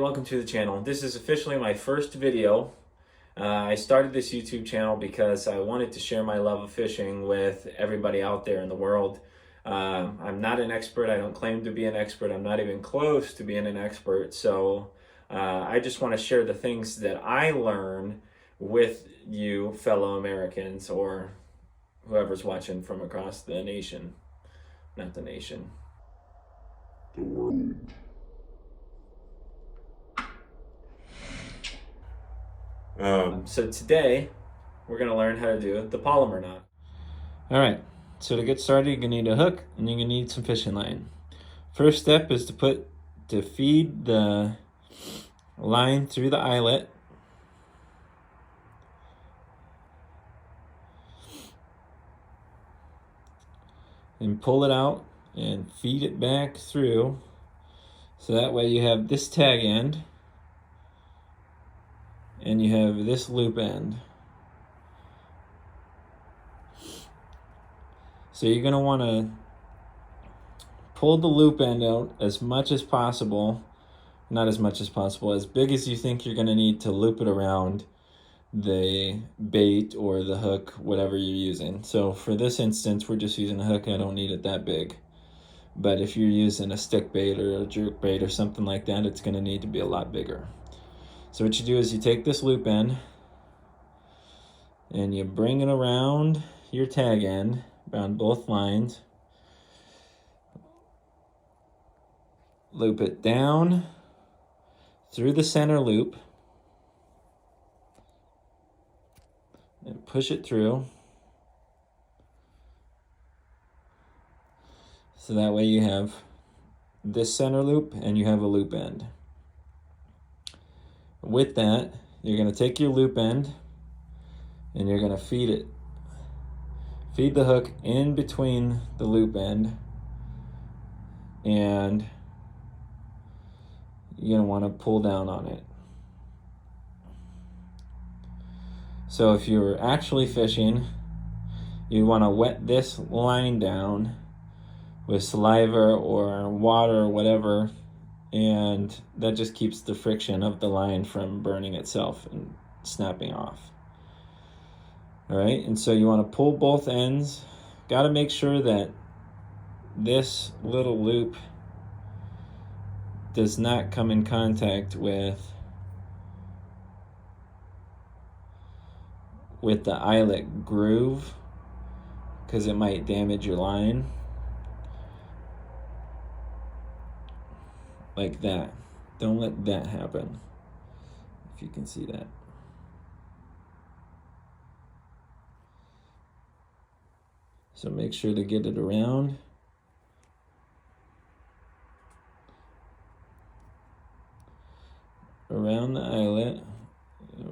Welcome to the channel. This is officially my first video. I started this YouTube channel because I wanted to share my love of fishing with everybody out there in the world. I'm not an expert. I don't claim to be an expert. I'm not even close to being an expert. So I just want to share the things that I learn with you fellow Americans or whoever's watching from across the nation. Not the nation. The world. So today, we're going to learn how to do the Palomar knot. Alright, so to get started, you're going to need a hook and you're going to need some fishing line. First step is to feed the line through the eyelet. And pull it out and feed it back through. So that way you have this tag end. And you have this loop end. So you're going to want to pull the loop end out as much as possible. Not as much as possible, as big as you think you're going to need to loop it around the bait or the hook, whatever you're using. So for this instance, we're just using a hook. I don't need it that big. But if you're using a stick bait or a jerk bait or something like that, it's going to need to be a lot bigger. So what you do is you take this loop end and you bring it around your tag end, around both lines. Loop it down through the center loop and push it through. So that way you have this center loop and you have a loop end. With that, you're going to take your loop end and you're going to feed it. Feed the hook in between the loop end, and you're going to want to pull down on it. So if you're actually fishing, you want to wet this line down with saliva or water or whatever, and that just keeps the friction of the line from burning itself and snapping off. All right, and so you want to pull both ends. Got to make sure that this little loop does not come in contact with the eyelet groove, because it might damage your line. Like that. Don't let that happen, if you can see that. So make sure to get it around. Around the eyelet.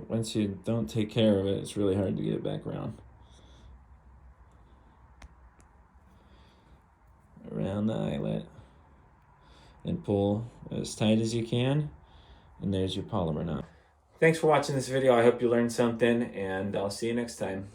Once you don't take care of it, it's really hard to get it back around. Around the eyelet. And pull as tight as you can, and there's your Palomar knot. Thanks for watching this video. I hope you learned something, and I'll see you next time.